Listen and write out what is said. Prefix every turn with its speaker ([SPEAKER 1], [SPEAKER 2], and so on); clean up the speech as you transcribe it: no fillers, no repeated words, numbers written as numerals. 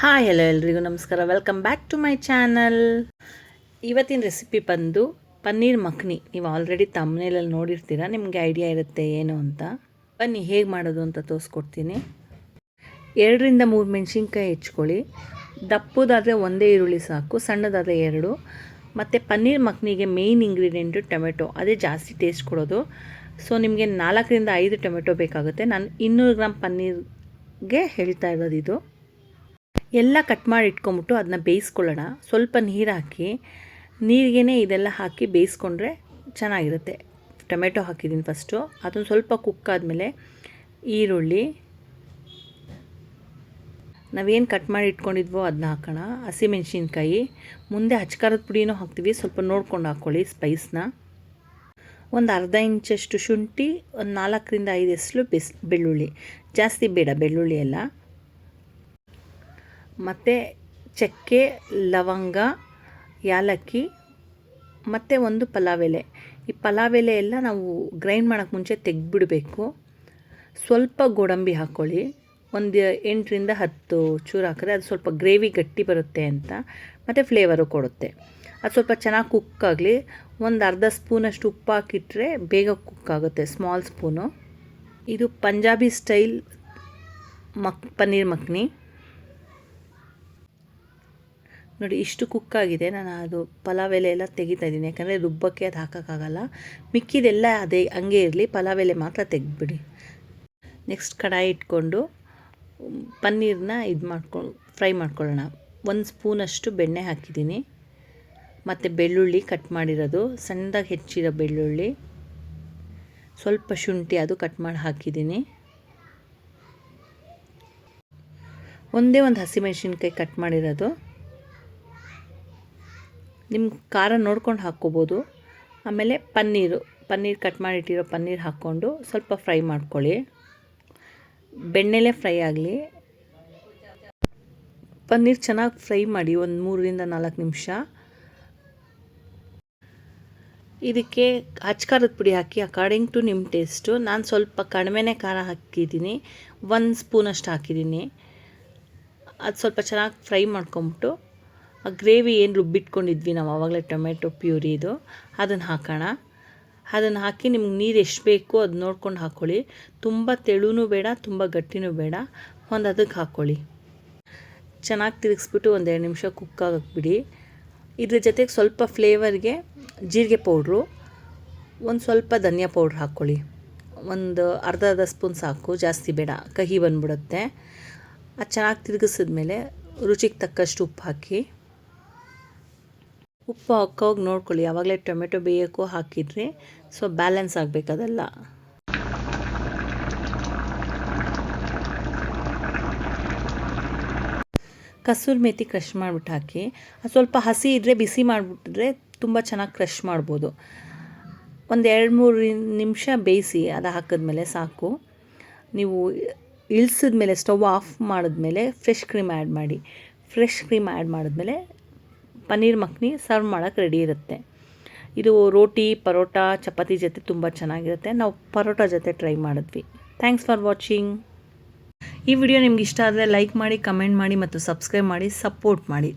[SPEAKER 1] Hi hello ಎಲ್ರಿಗೂ ನಮಸ್ಕಾರ. Welcome back to my channel. ಇವತ್ತಿನ ರೆಸಿಪಿ ಬಂದು ಪನ್ನೀರ್ ಮಖ್ನಿ. ನೀವು ಆಲ್ರೆಡಿ ತಮ್ಮನೇಲಲ್ಲಿ ನೋಡಿರ್ತೀರ, ನಿಮಗೆ ಐಡಿಯಾ ಇರುತ್ತೆ ಏನು ಅಂತ. ಬನ್ನಿ ಹೇಗೆ ಮಾಡೋದು ಅಂತ ತೋರಿಸ್ಕೊಡ್ತೀನಿ. 2-3 ಮೆಣಸಿನ್ಕಾಯಿ ಹೆಚ್ಕೊಳ್ಳಿ. ದಪ್ಪದಾದರೆ ಒಂದೇ ಈರುಳ್ಳಿ ಸಾಕು, ಸಣ್ಣದಾದರೆ 2. ಮತ್ತು ಪನ್ನೀರ್ ಮಖ್ನಿಗೆ ಮೇಯ್ನ್ ಇಂಗ್ರೀಡಿಯೆಂಟು ಟೊಮೆಟೊ, ಅದೇ ಜಾಸ್ತಿ ಟೇಸ್ಟ್ ಕೊಡೋದು. ಸೊ ನಿಮಗೆ 4-5 ಟೊಮೆಟೊ ಬೇಕಾಗುತ್ತೆ. ನಾನು 200 ಗ್ರಾಮ್ ಪನ್ನೀರ್ಗೆ ಹೇಳ್ತಾ ಇರೋದು ಇದು. ಎಲ್ಲ ಕಟ್ ಮಾಡಿ ಇಟ್ಕೊಂಬಿಟ್ಟು ಅದನ್ನ ಬೇಯಿಸ್ಕೊಳ್ಳೋಣ. ಸ್ವಲ್ಪ ನೀರು ಹಾಕಿ, ನೀರಿಗೇ ಇದೆಲ್ಲ ಹಾಕಿ ಬೇಯಿಸ್ಕೊಂಡ್ರೆ ಚೆನ್ನಾಗಿರುತ್ತೆ. ಟೊಮೆಟೊ ಹಾಕಿದ್ದೀನಿ ಫಸ್ಟು. ಅದನ್ನು ಸ್ವಲ್ಪ ಕುಕ್ ಆದಮೇಲೆ ಈರುಳ್ಳಿ, ನಾವೇನು ಕಟ್ ಮಾಡಿ ಇಟ್ಕೊಂಡಿದ್ವೋ ಅದನ್ನ ಹಾಕೋಣ. ಹಸಿಮೆಣ್ಸಿನ್ಕಾಯಿ, ಮುಂದೆ ಹಚ್ಕಾರದ ಪುಡಿನೂ ಹಾಕ್ತೀವಿ, ಸ್ವಲ್ಪ ನೋಡ್ಕೊಂಡು ಹಾಕ್ಕೊಳ್ಳಿ ಸ್ಪೈಸ್ನ. ಒಂದು ಅರ್ಧ ಇಂಚಷ್ಟು ಶುಂಠಿ, ಒಂದು 4-5 ಎಸಳು ಬೆಳ್ಳುಳ್ಳಿ, ಜಾಸ್ತಿ ಬೇಡ ಬೆಳ್ಳುಳ್ಳಿ ಎಲ್ಲ. ಮತ್ತು ಚಕ್ಕೆ, ಲವಂಗ, ಯಾಲಕ್ಕಿ ಮತ್ತು ಒಂದು ಪಲಾವ್ ಎಲೆ. ಈ ಪಲಾವ್ ಎಲೆ ಎಲ್ಲ ನಾವು ಗ್ರೈಂಡ್ ಮಾಡೋಕ್ಕೆ ಮುಂಚೆ ತೆಗೆದುಬಿಡಬೇಕು. ಸ್ವಲ್ಪ ಗೋಡಂಬಿ ಹಾಕ್ಕೊಳ್ಳಿ, ಒಂದು 8-10 ಚೂರು ಹಾಕಿದ್ರೆ ಅದು ಸ್ವಲ್ಪ ಗ್ರೇವಿ ಗಟ್ಟಿ ಬರುತ್ತೆ ಅಂತ, ಮತ್ತು ಫ್ಲೇವರು ಕೊಡುತ್ತೆ. ಅದು ಸ್ವಲ್ಪ ಚೆನ್ನಾಗಿ ಕುಕ್ ಆಗಲಿ. ಒಂದು ಅರ್ಧ ಸ್ಪೂನಷ್ಟು ಉಪ್ಪು ಹಾಕಿಟ್ರೆ ಬೇಗ ಕುಕ್ ಆಗುತ್ತೆ, ಸ್ಮಾಲ್ ಸ್ಪೂನು. ಇದು ಪಂಜಾಬಿ ಸ್ಟೈಲ್ ಪನ್ನೀರ್ ಮಖ್ನಿ. ನೋಡಿ ಇಷ್ಟು ಕುಕ್ಕಾಗಿದೆ. ನಾನು ಅದು ಪಲಾವ್ ಎಲೆ ಎಲ್ಲ ತೆಗಿತಾ ಇದ್ದೀನಿ, ಯಾಕಂದರೆ ರುಬ್ಬಕ್ಕೆ ಅದು ಹಾಕೋಕ್ಕಾಗಲ್ಲ. ಮಿಕ್ಕಿದೆಲ್ಲ ಅದೇ ಹಂಗೆ ಇರಲಿ, ಪಲಾವ್ ಎಲೆ ಮಾತ್ರ ತೆಗೆದ್ಬಿಡಿ. ನೆಕ್ಸ್ಟ್ ಕಡಾಯಿ ಇಟ್ಕೊಂಡು ಪನ್ನೀರನ್ನ ಫ್ರೈ ಮಾಡ್ಕೊಳ್ಳೋಣ. 1 ಸ್ಪೂನಷ್ಟು ಬೆಣ್ಣೆ ಹಾಕಿದ್ದೀನಿ, ಮತ್ತು ಬೆಳ್ಳುಳ್ಳಿ ಕಟ್ ಮಾಡಿರೋದು, ಸಣ್ಣದಾಗಿ ಹೆಚ್ಚಿರೋ ಬೆಳ್ಳುಳ್ಳಿ, ಸ್ವಲ್ಪ ಶುಂಠಿ ಅದು ಕಟ್ ಮಾಡಿ ಹಾಕಿದ್ದೀನಿ. ಒಂದೇ ಒಂದು ಹಸಿಮೆಣಸಿನ್ಕಾಯಿ ಕಟ್ ಮಾಡಿರೋದು. ನಿಮ್ಮ ಖಾರ ನೋಡ್ಕೊಂಡು ಹಾಕ್ಕೋಬೋದು. ಆಮೇಲೆ ಪನ್ನೀರ್ ಕಟ್ ಮಾಡಿಟ್ಟಿರೋ ಪನ್ನೀರ್ ಹಾಕ್ಕೊಂಡು ಸ್ವಲ್ಪ ಫ್ರೈ ಮಾಡ್ಕೊಳ್ಳಿ. ಬೆಣ್ಣೆಲೇ ಫ್ರೈ ಆಗಲಿ. ಪನ್ನೀರ್ ಚೆನ್ನಾಗಿ ಫ್ರೈ ಮಾಡಿ ಒಂದು 3-4 ನಿಮಿಷ. ಇದಕ್ಕೆ ಖಾರದ ಪುಡಿ ಹಾಕಿ ಅಕಾರ್ಡಿಂಗ್ ಟು ನಿಮ್ಮ ಟೇಸ್ಟು. ನಾನು ಸ್ವಲ್ಪ ಕಡಿಮೆನೇ ಖಾರ ಹಾಕಿದ್ದೀನಿ, 1 ಸ್ಪೂನಷ್ಟು ಹಾಕಿದ್ದೀನಿ. ಅದು ಸ್ವಲ್ಪ ಚೆನ್ನಾಗಿ ಫ್ರೈ ಮಾಡ್ಕೊಂಬಿಟ್ಟು ಆ ಗ್ರೇವಿ ಏನು ರುಬ್ಬಿಟ್ಕೊಂಡಿದ್ವಿ ನಾವು ಆವಾಗಲೇ, ಟೊಮೆಟೊ ಪ್ಯೂರಿದು, ಅದನ್ನು ಹಾಕೋಣ. ಅದನ್ನು ಹಾಕಿ ನಿಮ್ಗೆ ನೀರು ಎಷ್ಟು ಬೇಕು ಅದು ನೋಡ್ಕೊಂಡು ಹಾಕ್ಕೊಳ್ಳಿ. ತುಂಬ ತೆಳುನೂ ಬೇಡ, ತುಂಬ ಗಟ್ಟಿನೂ ಬೇಡ, ಒಂದು ಅದಕ್ಕೆ ಹಾಕ್ಕೊಳ್ಳಿ. ಚೆನ್ನಾಗಿ ತಿರುಗಿಸ್ಬಿಟ್ಟು 1-2 ನಿಮಿಷ ಕುಕ್ ಆಗಕ್ಕೆ ಇದ್ರ ಜೊತೆಗೆ ಸ್ವಲ್ಪ ಫ್ಲೇವರ್ಗೆ ಜೀರಿಗೆ ಪೌಡ್ರು, ಒಂದು ಸ್ವಲ್ಪ ಧನಿಯಾ ಪೌಡ್ರ್ ಹಾಕ್ಕೊಳ್ಳಿ. ಒಂದು ಅರ್ಧ ಸ್ಪೂನ್ ಸಾಕು, ಜಾಸ್ತಿ ಬೇಡ, ಕಹಿ ಬಂದ್ಬಿಡುತ್ತೆ. ಅದು ಚೆನ್ನಾಗಿ ತಿರುಗಿಸಿದ್ಮೇಲೆ ರುಚಿಗೆ ತಕ್ಕಷ್ಟು ಉಪ್ಪು ಹಾಕಿ. ಉಪ್ಪು ಹಾಕೋಗಿ ನೋಡ್ಕೊಳ್ಳಿ, ಆವಾಗಲೇ ಟೊಮೆಟೊ ಬೇಯೋಕ್ಕೂ ಹಾಕಿದ್ರಿ, ಸೊ ಬ್ಯಾಲೆನ್ಸ್ ಆಗಬೇಕದೆಲ್ಲ. ಕಸೂರಿ ಮೇಥಿ ಕ್ರಷ್ ಮಾಡಿಬಿಟ್ಟು ಹಾಕಿ. ಅದು ಸ್ವಲ್ಪ ಹಸಿ ಇದ್ದರೆ ಬಿಸಿ ಮಾಡಿಬಿಟ್ರೆ ತುಂಬ ಚೆನ್ನಾಗಿ ಕ್ರಷ್ ಮಾಡ್ಬೋದು. ಒಂದು 2-3 ನಿಮಿಷ ಬೇಯಿಸಿ, ಅದು ಹಾಕಿದ್ಮೇಲೆ ಸಾಕು. ನೀವು ಇಳಿಸಿದ್ಮೇಲೆ ಸ್ಟವ್ ಆಫ್ ಮಾಡಿದ್ಮೇಲೆ ಫ್ರೆಶ್ ಕ್ರೀಮ್ ಆ್ಯಡ್ ಮಾಡಿ. ಫ್ರೆಶ್ ಕ್ರೀಮ್ ಆ್ಯಡ್ ಮಾಡಿದ್ಮೇಲೆ ಪನ್ನೀರ್ ಮಖ್ನಿ ಸರ್ವ್ ಮಾಡೋಕ್ಕೆ ರೆಡಿ ಇರುತ್ತೆ. ಇದು ರೋಟಿ, ಪರೋಟ, ಚಪಾತಿ ಜೊತೆ ತುಂಬ ಚೆನ್ನಾಗಿರುತ್ತೆ. ನಾವು ಪರೋಟ ಜೊತೆ ಟ್ರೈ ಮಾಡಿದ್ವಿ. Thanks for watching. ಈ ವಿಡಿಯೋ ನಿಮ್ಗೆ ಇಷ್ಟ ಆದರೆ ಲೈಕ್ ಮಾಡಿ, ಕಮೆಂಟ್ ಮಾಡಿ ಮತ್ತು ಸಬ್ಸ್ಕ್ರೈಬ್ ಮಾಡಿ, ಸಪೋರ್ಟ್ ಮಾಡಿ.